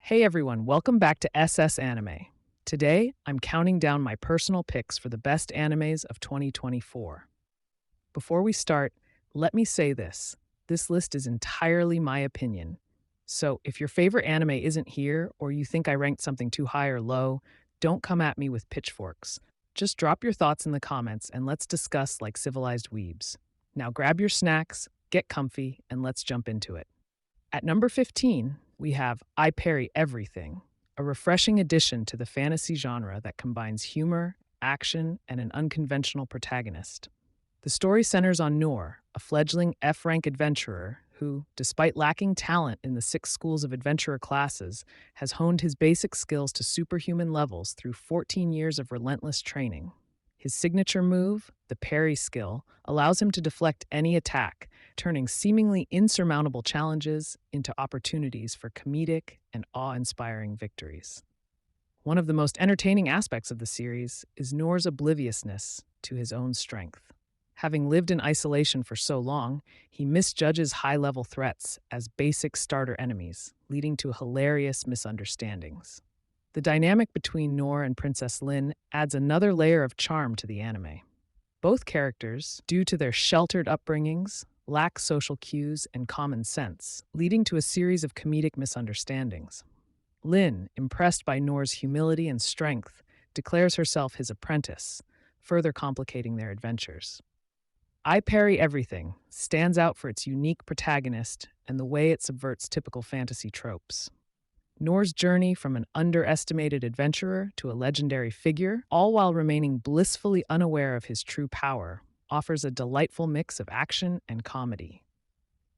Hey everyone, welcome back to SS Anime. Today, I'm counting down my personal picks for the best animes of 2024. Before we start, let me say this. This list is entirely my opinion. So, if your favorite anime isn't here or you think I ranked something too high or low, don't come at me with pitchforks. Just drop your thoughts in the comments and let's discuss like civilized weebs. Now grab your snacks, get comfy, and let's jump into it. At number 15, we have I Parry Everything, a refreshing addition to the fantasy genre that combines humor, action, and an unconventional protagonist. The story centers on Noor, a fledgling F rank adventurer who, despite lacking talent in the six schools of adventurer classes, has honed his basic skills to superhuman levels through 14 years of relentless training. His signature move, the parry skill, allows him to deflect any attack, turning seemingly insurmountable challenges into opportunities for comedic and awe-inspiring victories. One of the most entertaining aspects of the series is Noor's obliviousness to his own strength. Having lived in isolation for so long, he misjudges high-level threats as basic starter enemies, leading to hilarious misunderstandings. The dynamic between Noor and Princess Lin adds another layer of charm to the anime. Both characters, due to their sheltered upbringings, lack social cues and common sense, leading to a series of comedic misunderstandings. Lin, impressed by Noor's humility and strength, declares herself his apprentice, further complicating their adventures. I Parry Everything stands out for its unique protagonist and the way it subverts typical fantasy tropes. Noor's journey from an underestimated adventurer to a legendary figure, all while remaining blissfully unaware of his true power, offers a delightful mix of action and comedy.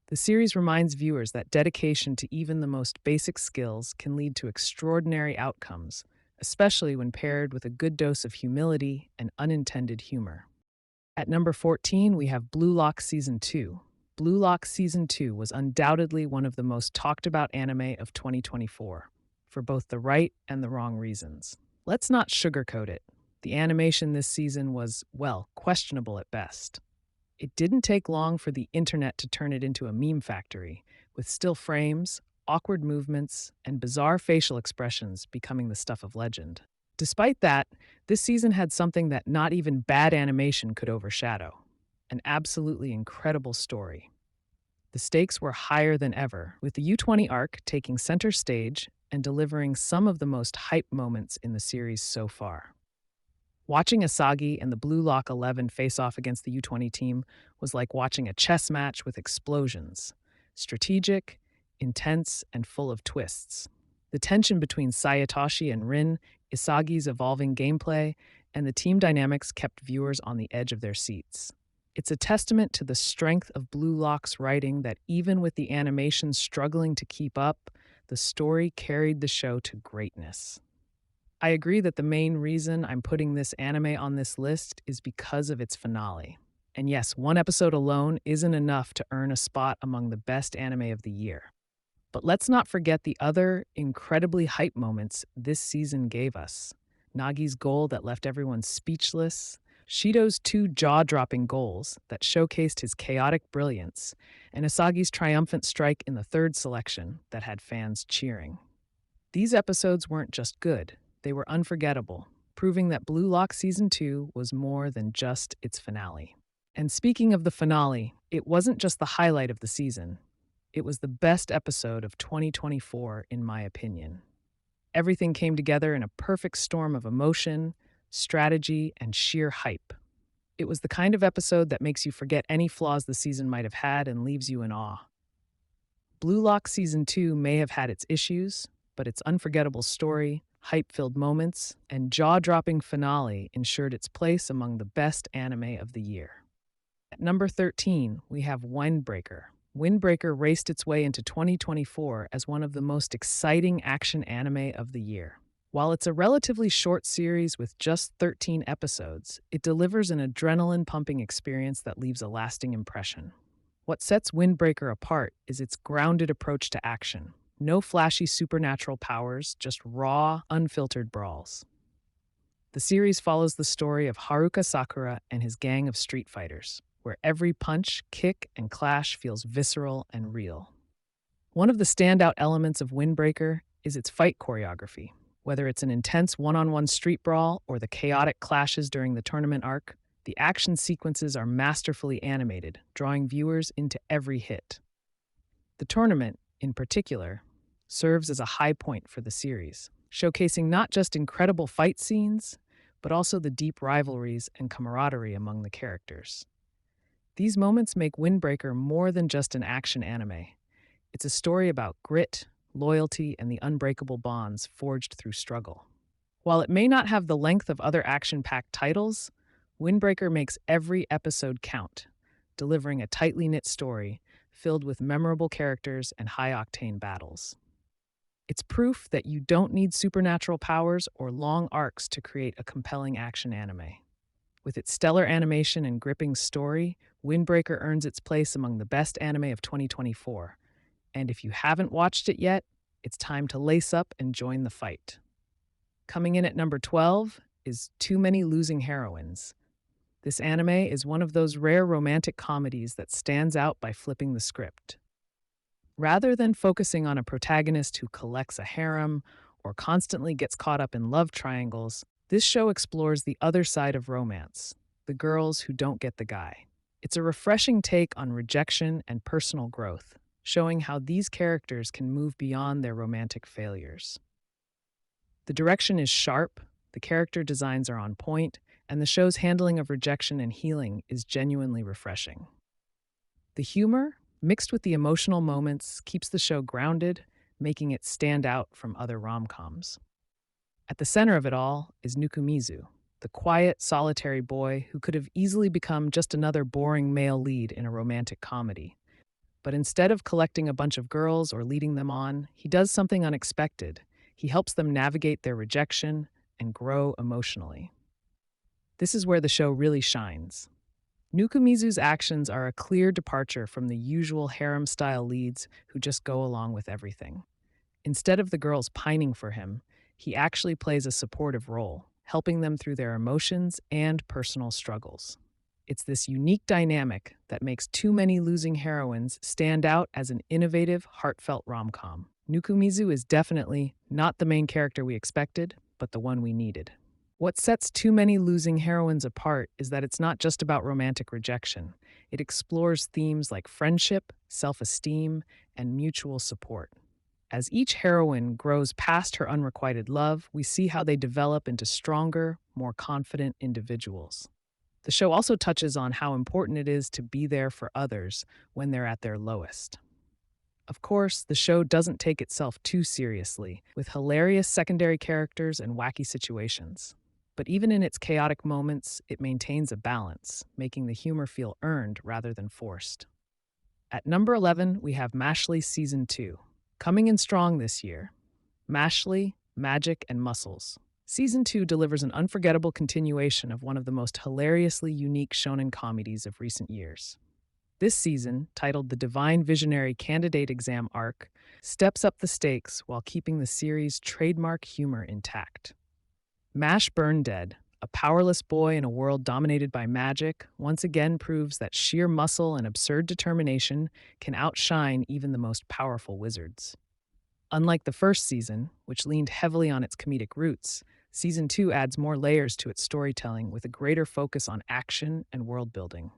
The series reminds viewers that dedication to even the most basic skills can lead to extraordinary outcomes, especially when paired with a good dose of humility and unintended humor. At number 14, we have Blue Lock Season 2. Blue Lock Season 2 was undoubtedly one of the most talked about anime of 2024, for both the right and the wrong reasons. Let's not sugarcoat it. The animation this season was, well, questionable at best. It didn't take long for the internet to turn it into a meme factory, with still frames, awkward movements, and bizarre facial expressions becoming the stuff of legend. Despite that, this season had something that not even bad animation could overshadow: an absolutely incredible story. The stakes were higher than ever, with the U20 arc taking center stage and delivering some of the most hype moments in the series so far. Watching Asagi and the Blue Lock 11 face off against the U20 team was like watching a chess match with explosions: strategic, intense, and full of twists. The tension between Sayatoshi and Rin, Isagi's evolving gameplay, and the team dynamics kept viewers on the edge of their seats. It's a testament to the strength of Blue Lock's writing that even with the animation struggling to keep up, the story carried the show to greatness. I agree that the main reason I'm putting this anime on this list is because of its finale. And yes, one episode alone isn't enough to earn a spot among the best anime of the year. But let's not forget the other incredibly hype moments this season gave us. Nagi's goal that left everyone speechless, Shido's two jaw-dropping goals that showcased his chaotic brilliance, and Asagi's triumphant strike in the third selection that had fans cheering. These episodes weren't just good, they were unforgettable, proving that Blue Lock Season 2 was more than just its finale. And speaking of the finale, it wasn't just the highlight of the season. It was the best episode of 2024, in my opinion. Everything came together in a perfect storm of emotion, strategy, and sheer hype. It was the kind of episode that makes you forget any flaws the season might have had and leaves you in awe. Blue Lock Season 2 may have had its issues, but its unforgettable story, hype-filled moments, and jaw-dropping finale ensured its place among the best anime of the year. At number 13, we have Windbreaker. Windbreaker raced its way into 2024 as one of the most exciting action anime of the year. While it's a relatively short series with just 13 episodes, it delivers an adrenaline-pumping experience that leaves a lasting impression. What sets Windbreaker apart is its grounded approach to action. No flashy supernatural powers, just raw, unfiltered brawls. The series follows the story of Haruka Sakura and his gang of street fighters, where every punch, kick, and clash feels visceral and real. One of the standout elements of Windbreaker is its fight choreography. Whether it's an intense one-on-one street brawl or the chaotic clashes during the tournament arc, the action sequences are masterfully animated, drawing viewers into every hit. The tournament, in particular, serves as a high point for the series, showcasing not just incredible fight scenes, but also the deep rivalries and camaraderie among the characters. These moments make Windbreaker more than just an action anime. It's a story about grit, loyalty, and the unbreakable bonds forged through struggle. While it may not have the length of other action-packed titles, Windbreaker makes every episode count, delivering a tightly knit story filled with memorable characters and high-octane battles. It's proof that you don't need supernatural powers or long arcs to create a compelling action anime. With its stellar animation and gripping story, Windbreaker earns its place among the best anime of 2024. And if you haven't watched it yet, it's time to lace up and join the fight. Coming in at number 12 is Too Many Losing Heroines. This anime is one of those rare romantic comedies that stands out by flipping the script. Rather than focusing on a protagonist who collects a harem or constantly gets caught up in love triangles, this show explores the other side of romance, the girls who don't get the guy. It's a refreshing take on rejection and personal growth, showing how these characters can move beyond their romantic failures. The direction is sharp, the character designs are on point, and the show's handling of rejection and healing is genuinely refreshing. The humor, mixed with the emotional moments, keeps the show grounded, making it stand out from other rom-coms. At the center of it all is Nukumizu, the quiet, solitary boy who could have easily become just another boring male lead in a romantic comedy. But instead of collecting a bunch of girls or leading them on, he does something unexpected. He helps them navigate their rejection and grow emotionally. This is where the show really shines. Nukumizu's actions are a clear departure from the usual harem-style leads who just go along with everything. Instead of the girls pining for him, he actually plays a supportive role, helping them through their emotions and personal struggles. It's this unique dynamic that makes Too Many Losing Heroines stand out as an innovative, heartfelt rom-com. Nukumizu is definitely not the main character we expected, but the one we needed. What sets Too Many Losing Heroines apart is that it's not just about romantic rejection. It explores themes like friendship, self-esteem, and mutual support. As each heroine grows past her unrequited love, we see how they develop into stronger, more confident individuals. The show also touches on how important it is to be there for others when they're at their lowest. Of course, the show doesn't take itself too seriously, with hilarious secondary characters and wacky situations. But even in its chaotic moments, it maintains a balance, making the humor feel earned rather than forced. At number 11, we have Mashle Season 2. Coming in strong this year, Mashle, Magic, and Muscles. Season 2 delivers an unforgettable continuation of one of the most hilariously unique shonen comedies of recent years. This season, titled The Divine Visionary Candidate Exam Arc, steps up the stakes while keeping the series' trademark humor intact. Mash Burn Dead, a powerless boy in a world dominated by magic, once again proves that sheer muscle and absurd determination can outshine even the most powerful wizards. Unlike the first season, which leaned heavily on its comedic roots, Season 2 adds more layers to its storytelling with a greater focus on action and world building.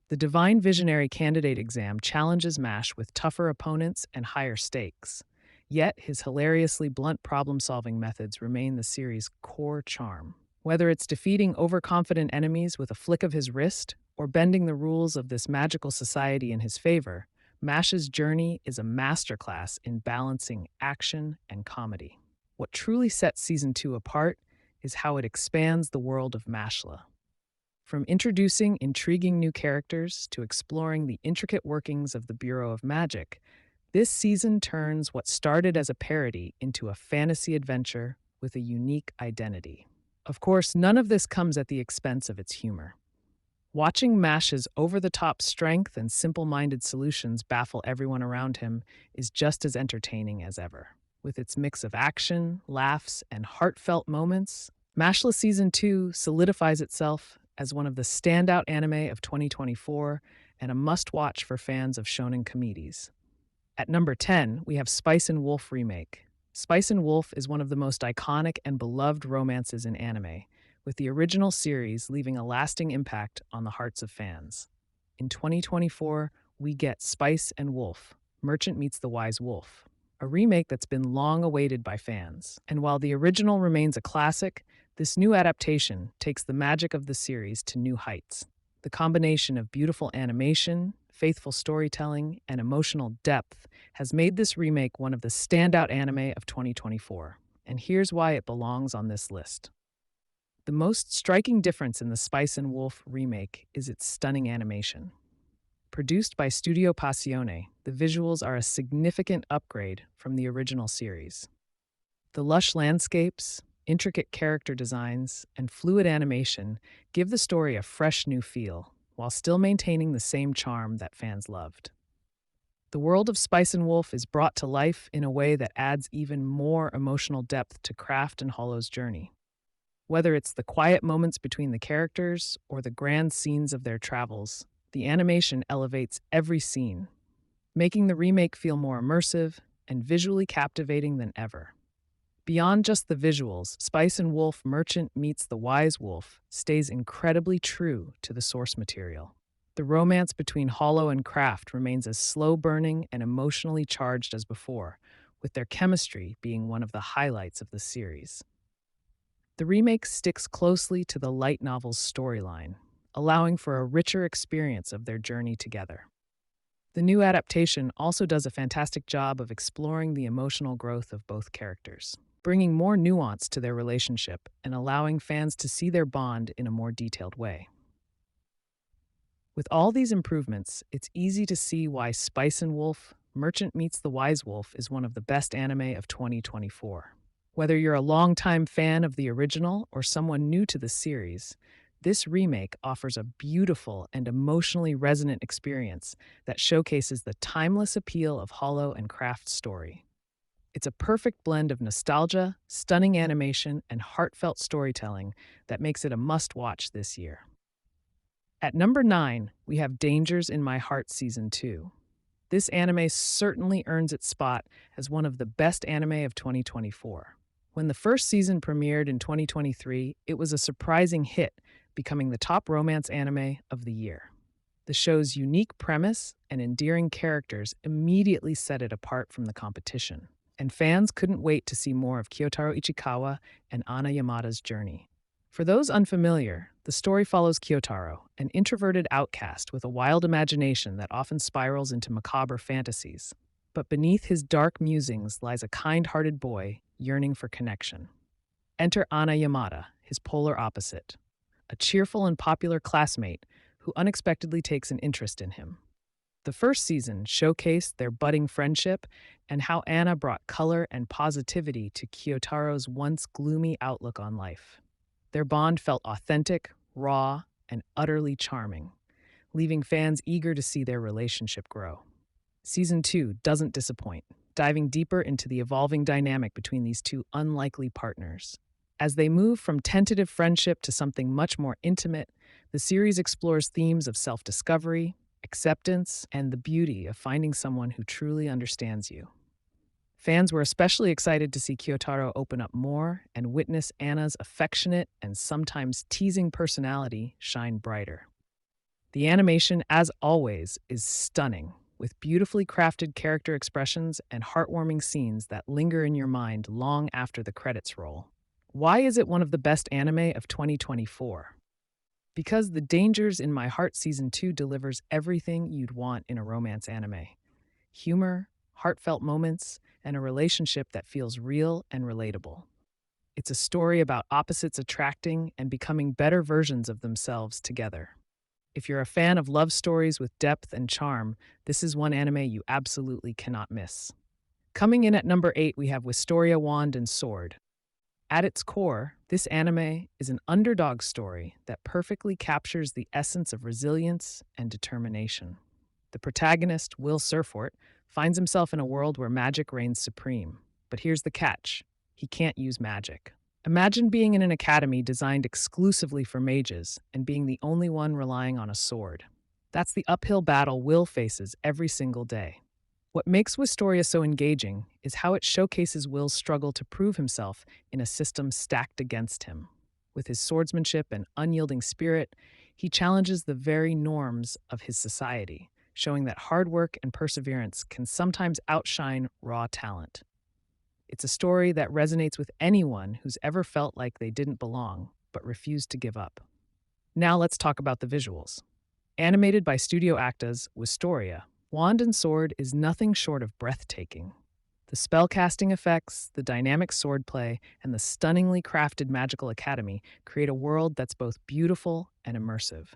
The Divine Visionary Candidate Exam challenges Mash with tougher opponents and higher stakes. Yet, his hilariously blunt problem-solving methods remain the series' core charm. Whether it's defeating overconfident enemies with a flick of his wrist or bending the rules of this magical society in his favor, Mash's journey is a masterclass in balancing action and comedy. What truly sets Season 2 apart is how it expands the world of Mashle. From introducing intriguing new characters to exploring the intricate workings of the Bureau of Magic, this season turns what started as a parody into a fantasy adventure with a unique identity. Of course, none of this comes at the expense of its humor. Watching Mash's over-the-top strength and simple-minded solutions baffle everyone around him is just as entertaining as ever. With its mix of action, laughs, and heartfelt moments, Mashle Season 2 solidifies itself as one of the standout anime of 2024 and a must-watch for fans of shonen comedies. At number 10, we have Spice and Wolf Remake. Spice and Wolf is one of the most iconic and beloved romances in anime, with the original series leaving a lasting impact on the hearts of fans. In 2024, we get Spice and Wolf, Merchant Meets the Wise Wolf, a remake that's been long awaited by fans. And while the original remains a classic, this new adaptation takes the magic of the series to new heights. The combination of beautiful animation, faithful storytelling, and emotional depth has made this remake one of the standout anime of 2024. And here's why it belongs on this list. The most striking difference in the Spice and Wolf remake is its stunning animation. Produced by Studio Passione, the visuals are a significant upgrade from the original series. The lush landscapes, intricate character designs, and fluid animation give the story a fresh new feel, while still maintaining the same charm that fans loved. The world of Spice and Wolf is brought to life in a way that adds even more emotional depth to Craft and Hollow's journey. Whether it's the quiet moments between the characters or the grand scenes of their travels, the animation elevates every scene, making the remake feel more immersive and visually captivating than ever. Beyond just the visuals, Spice and Wolf Merchant Meets the Wise Wolf stays incredibly true to the source material. The romance between Hollow and Craft remains as slow-burning and emotionally charged as before, with their chemistry being one of the highlights of the series. The remake sticks closely to the light novel's storyline, allowing for a richer experience of their journey together. The new adaptation also does a fantastic job of exploring the emotional growth of both characters, bringing more nuance to their relationship and allowing fans to see their bond in a more detailed way. With all these improvements, it's easy to see why Spice and Wolf, Merchant Meets the Wise Wolf is one of the best anime of 2024. Whether you're a longtime fan of the original or someone new to the series, this remake offers a beautiful and emotionally resonant experience that showcases the timeless appeal of Hollow and Craft's story. It's a perfect blend of nostalgia, stunning animation, and heartfelt storytelling that makes it a must-watch this year. At number 9, we have Dangers in My Heart Season 2. This anime certainly earns its spot as one of the best anime of 2024. When the first season premiered in 2023, it was a surprising hit, becoming the top romance anime of the year. The show's unique premise and endearing characters immediately set it apart from the competition, and fans couldn't wait to see more of Kyotaro Ichikawa and Ana Yamada's journey. For those unfamiliar, the story follows Kyotaro, an introverted outcast with a wild imagination that often spirals into macabre fantasies. But beneath his dark musings lies a kind-hearted boy yearning for connection. Enter Ana Yamada, his polar opposite, a cheerful and popular classmate who unexpectedly takes an interest in him. The first season showcased their budding friendship and how Ana brought color and positivity to Kyotaro's once gloomy outlook on life. Their bond felt authentic, raw, and utterly charming, leaving fans eager to see their relationship grow. Season 2 doesn't disappoint, diving deeper into the evolving dynamic between these two unlikely partners. As they move from tentative friendship to something much more intimate, the series explores themes of self-discovery, acceptance, and the beauty of finding someone who truly understands you. Fans were especially excited to see Kyotaro open up more and witness Anna's affectionate and sometimes teasing personality shine brighter. The animation, as always, is stunning, with beautifully crafted character expressions and heartwarming scenes that linger in your mind long after the credits roll. Why is it one of the best anime of 2024? Because The Dangers in My Heart Season 2 delivers everything you'd want in a romance anime. Humor, heartfelt moments, and a relationship that feels real and relatable. It's a story about opposites attracting and becoming better versions of themselves together. If you're a fan of love stories with depth and charm, this is one anime you absolutely cannot miss. Coming in at number 8, we have Wistoria Wand and Sword. At its core, this anime is an underdog story that perfectly captures the essence of resilience and determination. The protagonist, Will Surfort, finds himself in a world where magic reigns supreme. But here's the catch: he can't use magic. Imagine being in an academy designed exclusively for mages and being the only one relying on a sword. That's the uphill battle Will faces every single day. What makes Wistoria so engaging is how it showcases Will's struggle to prove himself in a system stacked against him. With his swordsmanship and unyielding spirit, he challenges the very norms of his society, showing that hard work and perseverance can sometimes outshine raw talent. It's a story that resonates with anyone who's ever felt like they didn't belong but refused to give up. Now let's talk about the visuals. Animated by Studio Acta's Wistoria, Wand and Sword is nothing short of breathtaking. The spellcasting effects, the dynamic swordplay, and the stunningly crafted magical academy create a world that's both beautiful and immersive.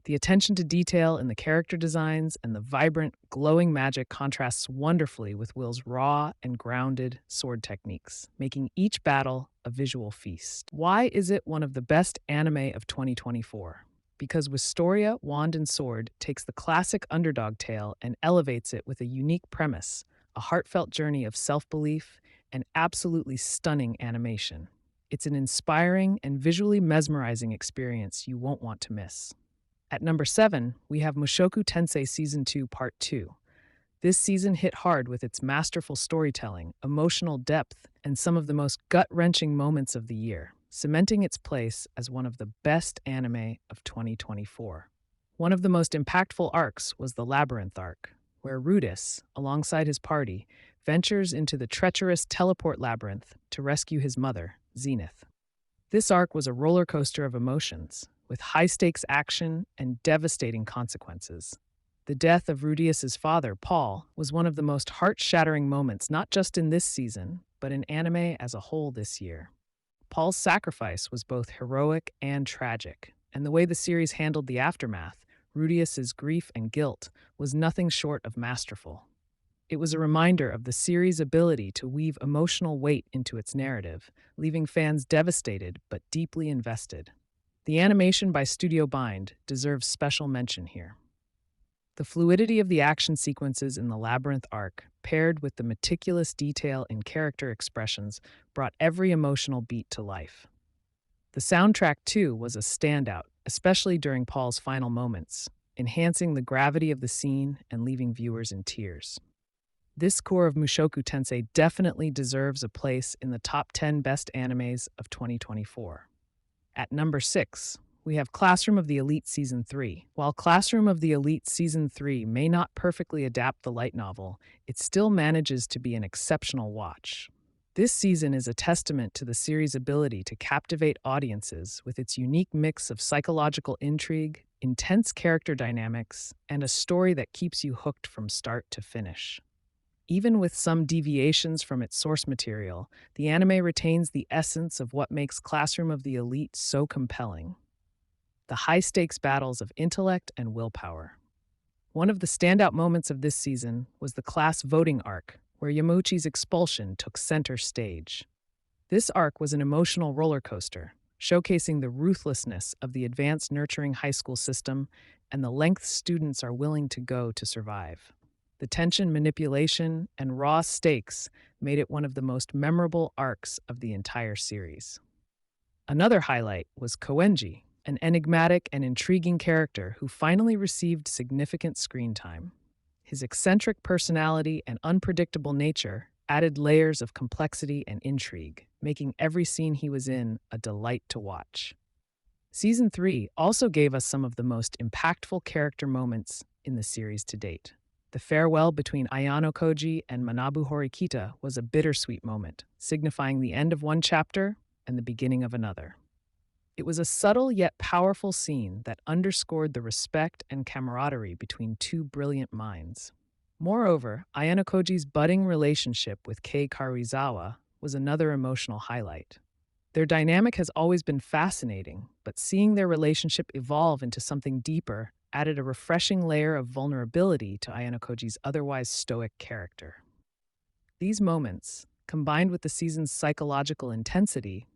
The attention to detail in the character designs and the vibrant, glowing magic contrasts wonderfully with Will's raw and grounded sword techniques, making each battle a visual feast. Why is it one of the best anime of 2024? Because Wistoria, Wand and Sword takes the classic underdog tale and elevates it with a unique premise, a heartfelt journey of self-belief, and absolutely stunning animation. It's an inspiring and visually mesmerizing experience you won't want to miss. At number 7, we have Mushoku Tensei Season 2 Part 2. This season hit hard with its masterful storytelling, emotional depth, and some of the most gut-wrenching moments of the year, cementing its place as one of the best anime of 2024. One of the most impactful arcs was the Labyrinth arc, where Rudis, alongside his party, ventures into the treacherous teleport labyrinth to rescue his mother, Zenith. This arc was a roller coaster of emotions, with high-stakes action and devastating consequences. The death of Rudius's father, Paul, was one of the most heart-shattering moments not just in this season, but in anime as a whole this year. Paul's sacrifice was both heroic and tragic, and the way the series handled the aftermath, Rudius's grief and guilt, was nothing short of masterful. It was a reminder of the series' ability to weave emotional weight into its narrative, leaving fans devastated but deeply invested. The animation by Studio Bind deserves special mention here. The fluidity of the action sequences in the Labyrinth arc, paired with the meticulous detail in character expressions, brought every emotional beat to life. The soundtrack, too, was a standout, especially during Paul's final moments, enhancing the gravity of the scene and leaving viewers in tears. This core of Mushoku Tensei definitely deserves a place in the top 10 best animes of 2024. At number 6, we have Classroom of the Elite Season 3. While Classroom of the Elite Season 3 may not perfectly adapt the light novel, it still manages to be an exceptional watch. This season is a testament to the series' ability to captivate audiences with its unique mix of psychological intrigue, intense character dynamics, and a story that keeps you hooked from start to finish. Even with some deviations from its source material, the anime retains the essence of what makes Classroom of the Elite so compelling: the high-stakes battles of intellect and willpower. One of the standout moments of this season was the class voting arc, where Yamauchi's expulsion took center stage. This arc was an emotional roller coaster, showcasing the ruthlessness of the advanced nurturing high school system and the lengths students are willing to go to survive. The tension, manipulation, and raw stakes made it one of the most memorable arcs of the entire series. Another highlight was Koenji, an enigmatic and intriguing character who finally received significant screen time. His eccentric personality and unpredictable nature added layers of complexity and intrigue, making every scene he was in a delight to watch. Season 3 also gave us some of the most impactful character moments in the series to date. The farewell between Ayano Koji and Manabu Horikita was a bittersweet moment, signifying the end of one chapter and the beginning of another. It was a subtle yet powerful scene that underscored the respect and camaraderie between two brilliant minds. Moreover, Ayano Koji's budding relationship with Kei Karuizawa was another emotional highlight. Their dynamic has always been fascinating, but seeing their relationship evolve into something deeper added a refreshing layer of vulnerability to Ayano Koji's otherwise stoic character. These moments, combined with the season's psychological intensity,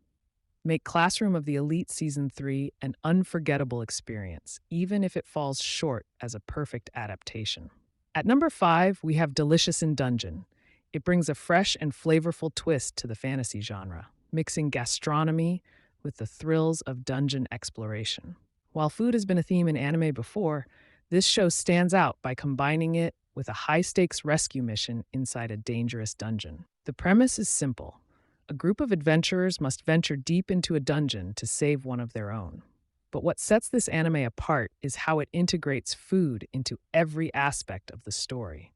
make Classroom of the Elite Season 3 an unforgettable experience, even if it falls short as a perfect adaptation. At number 5, we have Delicious in Dungeon. It brings a fresh and flavorful twist to the fantasy genre, mixing gastronomy with the thrills of dungeon exploration. While food has been a theme in anime before, this show stands out by combining it with a high-stakes rescue mission inside a dangerous dungeon. The premise is simple. A group of adventurers must venture deep into a dungeon to save one of their own. But what sets this anime apart is how it integrates food into every aspect of the story.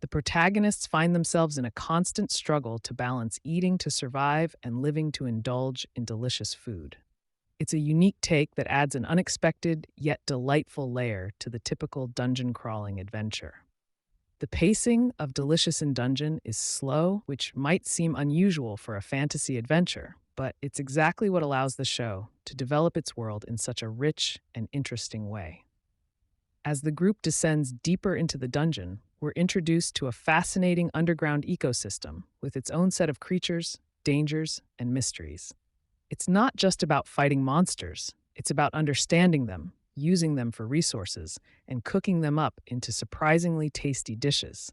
The protagonists find themselves in a constant struggle to balance eating to survive and living to indulge in delicious food. It's a unique take that adds an unexpected yet delightful layer to the typical dungeon crawling adventure. The pacing of Delicious in Dungeon is slow, which might seem unusual for a fantasy adventure, but it's exactly what allows the show to develop its world in such a rich and interesting way. As the group descends deeper into the dungeon, we're introduced to a fascinating underground ecosystem with its own set of creatures, dangers, and mysteries. It's not just about fighting monsters, it's about understanding them, using them for resources, and cooking them up into surprisingly tasty dishes.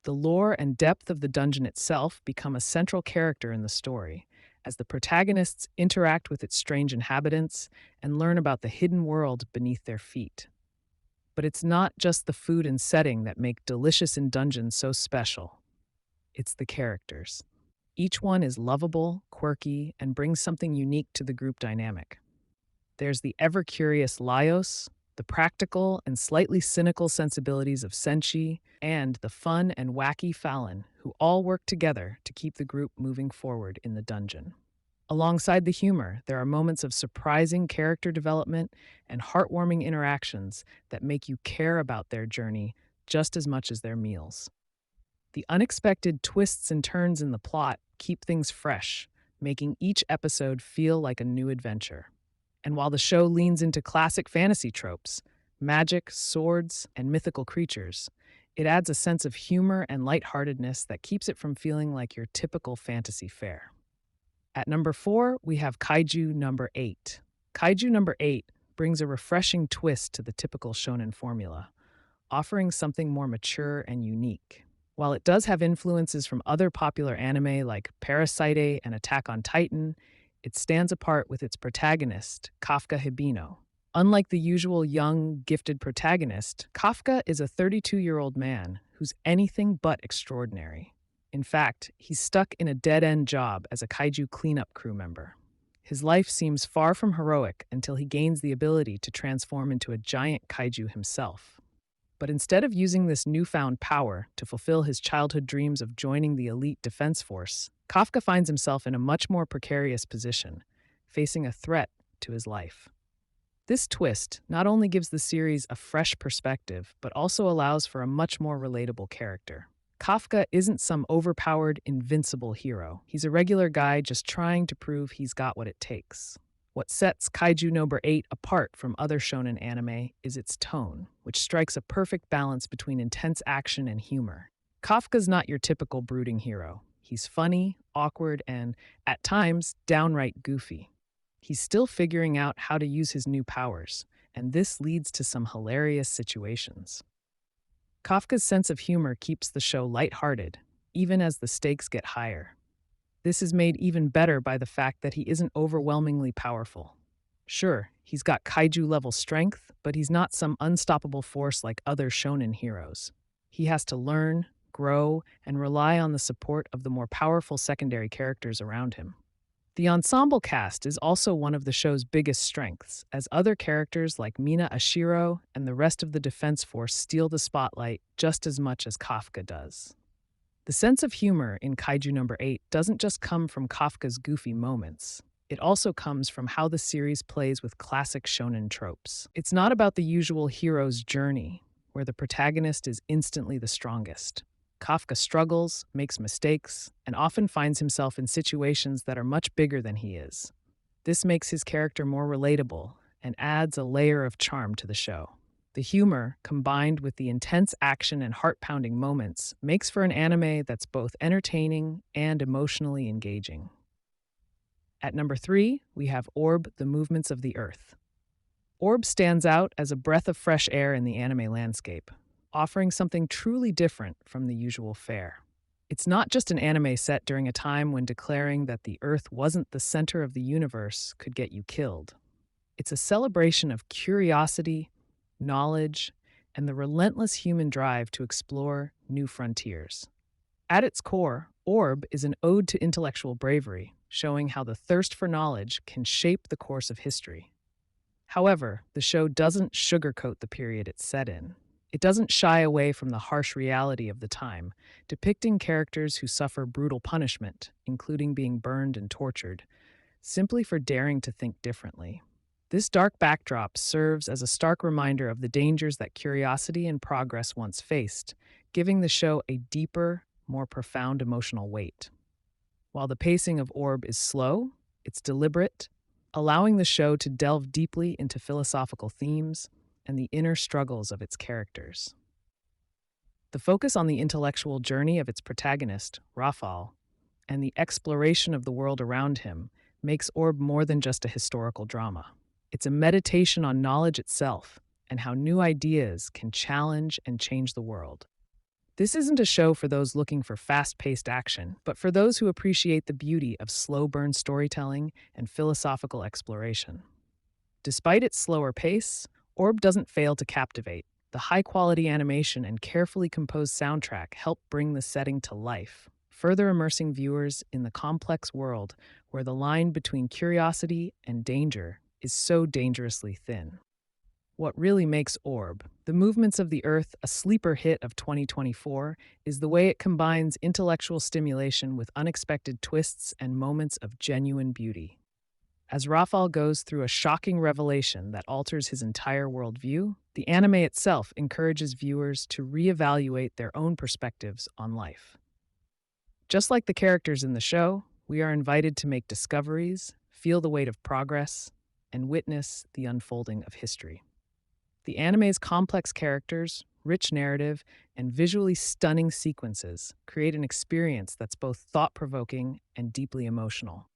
The lore and depth of the dungeon itself become a central character in the story, as the protagonists interact with its strange inhabitants and learn about the hidden world beneath their feet. But it's not just the food and setting that make Delicious in Dungeon so special. It's the characters. Each one is lovable, quirky, and brings something unique to the group dynamic. There's the ever-curious Laios, the practical and slightly cynical sensibilities of Senshi, and the fun and wacky Fallon, who all work together to keep the group moving forward in the dungeon. Alongside the humor, there are moments of surprising character development and heartwarming interactions that make you care about their journey just as much as their meals. The unexpected twists and turns in the plot keep things fresh, making each episode feel like a new adventure. And while the show leans into classic fantasy tropes, magic, swords, and mythical creatures, it adds a sense of humor and lightheartedness that keeps it from feeling like your typical fantasy fare. At number 4, we have Kaiju number 8. Kaiju number 8 brings a refreshing twist to the typical shonen formula, offering something more mature and unique. While it does have influences from other popular anime like Parasite and Attack on Titan, it stands apart with its protagonist, Kafka Hibino. Unlike the usual young, gifted protagonist, Kafka is a 32-year-old man who's anything but extraordinary. In fact, he's stuck in a dead-end job as a kaiju cleanup crew member. His life seems far from heroic until he gains the ability to transform into a giant kaiju himself. But instead of using this newfound power to fulfill his childhood dreams of joining the elite defense force, Kafka finds himself in a much more precarious position, facing a threat to his life. This twist not only gives the series a fresh perspective, but also allows for a much more relatable character. Kafka isn't some overpowered, invincible hero. He's a regular guy just trying to prove he's got what it takes. What sets Kaiju number 8 apart from other shonen anime is its tone, which strikes a perfect balance between intense action and humor. Kafka's not your typical brooding hero. He's funny, awkward, and, at times, downright goofy. He's still figuring out how to use his new powers, and this leads to some hilarious situations. Kafka's sense of humor keeps the show lighthearted, even as the stakes get higher. This is made even better by the fact that he isn't overwhelmingly powerful. Sure, he's got kaiju-level strength, but he's not some unstoppable force like other shonen heroes. He has to learn, grow, and rely on the support of the more powerful secondary characters around him. The ensemble cast is also one of the show's biggest strengths, as other characters like Mina Ashiro and the rest of the defense force steal the spotlight just as much as Kafka does. The sense of humor in Kaiju number 8 doesn't just come from Kafka's goofy moments. It also comes from how the series plays with classic shonen tropes. It's not about the usual hero's journey, where the protagonist is instantly the strongest. Kafka struggles, makes mistakes, and often finds himself in situations that are much bigger than he is. This makes his character more relatable and adds a layer of charm to the show. The humor, combined with the intense action and heart-pounding moments, makes for an anime that's both entertaining and emotionally engaging. At number 3, we have Orb: The Movements of the Earth. Orb stands out as a breath of fresh air in the anime landscape, offering something truly different from the usual fare. It's not just an anime set during a time when declaring that the Earth wasn't the center of the universe could get you killed. It's a celebration of curiosity, knowledge, and the relentless human drive to explore new frontiers. At its core, Orb is an ode to intellectual bravery, showing how the thirst for knowledge can shape the course of history. However, the show doesn't sugarcoat the period it's set in. It doesn't shy away from the harsh reality of the time, depicting characters who suffer brutal punishment, including being burned and tortured, simply for daring to think differently. This dark backdrop serves as a stark reminder of the dangers that curiosity and progress once faced, giving the show a deeper, more profound emotional weight. While the pacing of Orb is slow, it's deliberate, allowing the show to delve deeply into philosophical themes and the inner struggles of its characters. The focus on the intellectual journey of its protagonist, Rafal, and the exploration of the world around him makes Orb more than just a historical drama. It's a meditation on knowledge itself and how new ideas can challenge and change the world. This isn't a show for those looking for fast paced action, but for those who appreciate the beauty of slow burn storytelling and philosophical exploration. Despite its slower pace, Orb doesn't fail to captivate. The high quality animation and carefully composed soundtrack help bring the setting to life, further immersing viewers in the complex world where the line between curiosity and danger is so dangerously thin. What really makes Orb, the movements of the Earth, a sleeper hit of 2024, is the way it combines intellectual stimulation with unexpected twists and moments of genuine beauty. As Rafal goes through a shocking revelation that alters his entire worldview, the anime itself encourages viewers to reevaluate their own perspectives on life. Just like the characters in the show, we are invited to make discoveries, feel the weight of progress, and witness the unfolding of history. The anime's complex characters, rich narrative, and visually stunning sequences create an experience that's both thought-provoking and deeply emotional.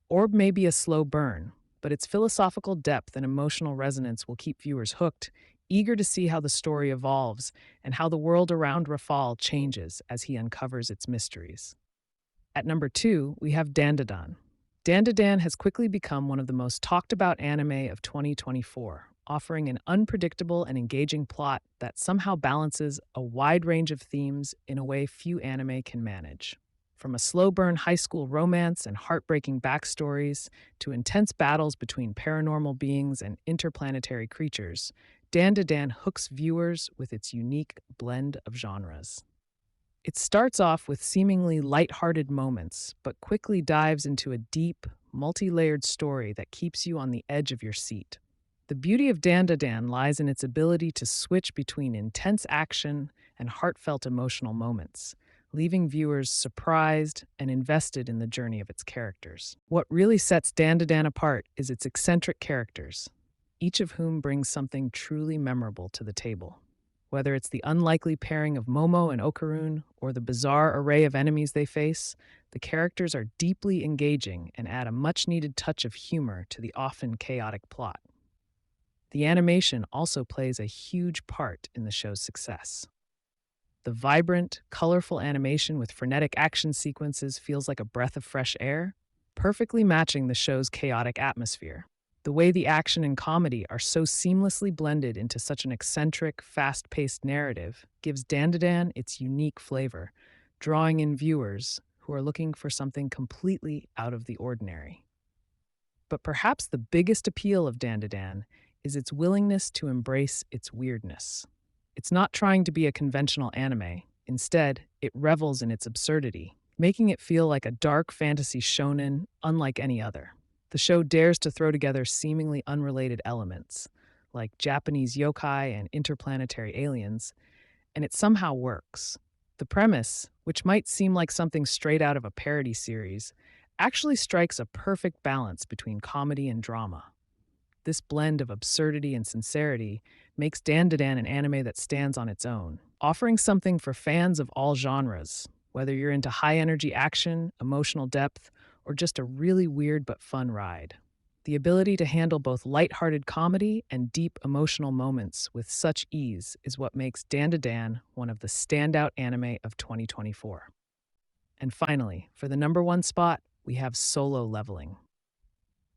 Orb may be a slow burn, but its philosophical depth and emotional resonance will keep viewers hooked, eager to see how the story evolves and how the world around Rafal changes as he uncovers its mysteries. At number 2, we have Dandadan. Dandadan has quickly become one of the most talked about anime of 2024, offering an unpredictable and engaging plot that somehow balances a wide range of themes in a way few anime can manage. From a slow burn high school romance and heartbreaking backstories to intense battles between paranormal beings and interplanetary creatures, Dandadan hooks viewers with its unique blend of genres. It starts off with seemingly light-hearted moments, but quickly dives into a deep, multi-layered story that keeps you on the edge of your seat. The beauty of Dandadan lies in its ability to switch between intense action and heartfelt emotional moments, leaving viewers surprised and invested in the journey of its characters. What really sets Dandadan apart is its eccentric characters, each of whom brings something truly memorable to the table. Whether it's the unlikely pairing of Momo and Okarun or the bizarre array of enemies they face, the characters are deeply engaging and add a much-needed touch of humor to the often chaotic plot. The animation also plays a huge part in the show's success. The vibrant, colorful animation with frenetic action sequences feels like a breath of fresh air, perfectly matching the show's chaotic atmosphere. The way the action and comedy are so seamlessly blended into such an eccentric, fast-paced narrative gives Dandadan its unique flavor, drawing in viewers who are looking for something completely out of the ordinary. But perhaps the biggest appeal of Dandadan is its willingness to embrace its weirdness. It's not trying to be a conventional anime. Instead, it revels in its absurdity, making it feel like a dark fantasy shonen unlike any other. The show dares to throw together seemingly unrelated elements, like Japanese yokai and interplanetary aliens, and it somehow works. The premise, which might seem like something straight out of a parody series, actually strikes a perfect balance between comedy and drama. This blend of absurdity and sincerity makes Dandadan an anime that stands on its own, offering something for fans of all genres, whether you're into high-energy action, emotional depth, or just a really weird but fun ride. The ability to handle both lighthearted comedy and deep emotional moments with such ease is what makes Dandadan one of the standout anime of 2024. And finally, for the number 1 spot, we have Solo Leveling.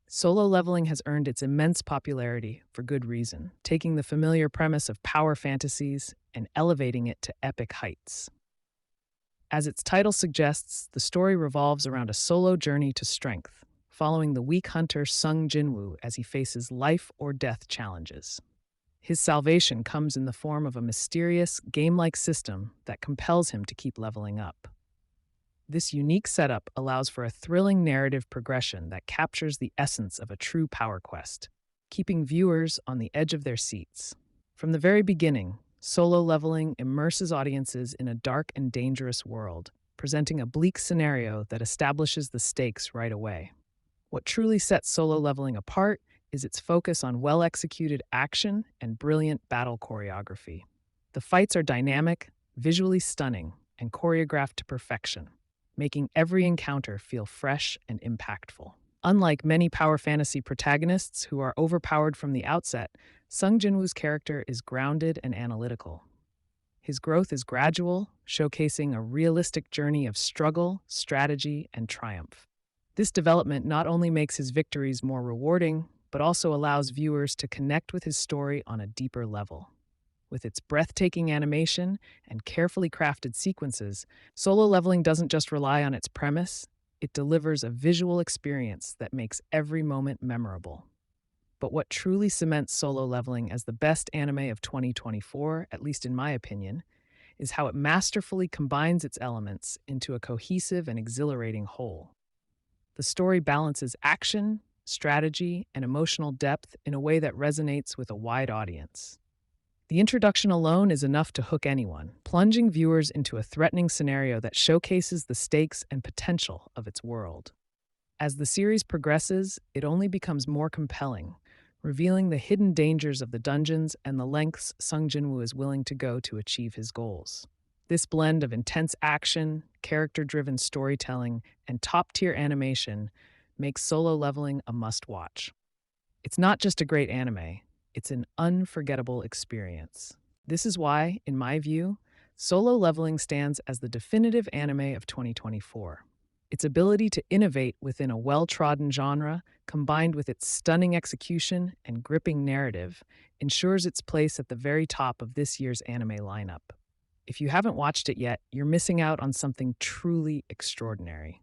Solo leveling has earned its immense popularity for good reason, taking the familiar premise of power fantasies and elevating it to epic heights. As its title suggests, the story revolves around a solo journey to strength, following the weak hunter Sung Jinwoo as he faces life or death challenges. His salvation comes in the form of a mysterious, game-like system that compels him to keep leveling up. This unique setup allows for a thrilling narrative progression that captures the essence of a true power quest, keeping viewers on the edge of their seats. From the very beginning, solo leveling immerses audiences in a dark and dangerous world, presenting a bleak scenario that establishes the stakes right away. What truly sets solo leveling apart is its focus on well-executed action and brilliant battle choreography. The fights are dynamic, visually stunning, and choreographed to perfection, making every encounter feel fresh and impactful. Unlike many power fantasy protagonists who are overpowered from the outset, Sung Jinwoo's character is grounded and analytical. His growth is gradual, showcasing a realistic journey of struggle, strategy, and triumph. This development not only makes his victories more rewarding, but also allows viewers to connect with his story on a deeper level. With its breathtaking animation and carefully crafted sequences, solo leveling doesn't just rely on its premise, it delivers a visual experience that makes every moment memorable. But what truly cements solo leveling as the best anime of 2024, at least in my opinion, is how it masterfully combines its elements into a cohesive and exhilarating whole. The story balances action, strategy, and emotional depth in a way that resonates with a wide audience. The introduction alone is enough to hook anyone, plunging viewers into a threatening scenario that showcases the stakes and potential of its world. As the series progresses, it only becomes more compelling, revealing the hidden dangers of the dungeons and the lengths Sung Jinwoo is willing to go to achieve his goals. This blend of intense action, character-driven storytelling, and top-tier animation makes solo leveling a must-watch. It's not just a great anime, it's an unforgettable experience. This is why, in my view, Solo Leveling stands as the definitive anime of 2024. Its ability to innovate within a well-trodden genre, combined with its stunning execution and gripping narrative, ensures its place at the very top of this year's anime lineup. If you haven't watched it yet, you're missing out on something truly extraordinary.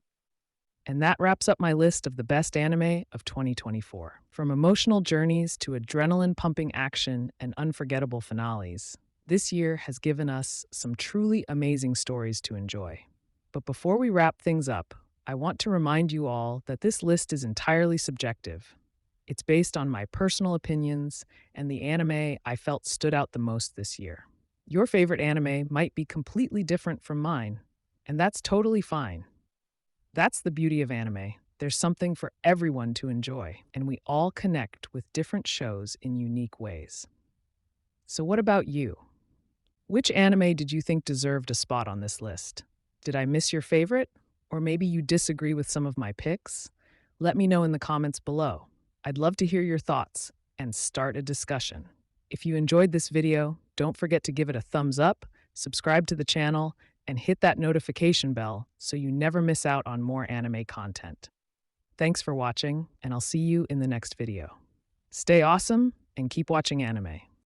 And that wraps up my list of the best anime of 2024. From emotional journeys to adrenaline-pumping action and unforgettable finales, this year has given us some truly amazing stories to enjoy. But before we wrap things up, I want to remind you all that this list is entirely subjective. It's based on my personal opinions and the anime I felt stood out the most this year. Your favorite anime might be completely different from mine, and that's totally fine. That's the beauty of anime. There's something for everyone to enjoy, and we all connect with different shows in unique ways. So what about you? Which anime did you think deserved a spot on this list? Did I miss your favorite? Or maybe you disagree with some of my picks? Let me know in the comments below. I'd love to hear your thoughts and start a discussion. If you enjoyed this video, don't forget to give it a thumbs up, subscribe to the channel, and hit that notification bell so you never miss out on more anime content. Thanks for watching, and I'll see you in the next video. Stay awesome and keep watching anime.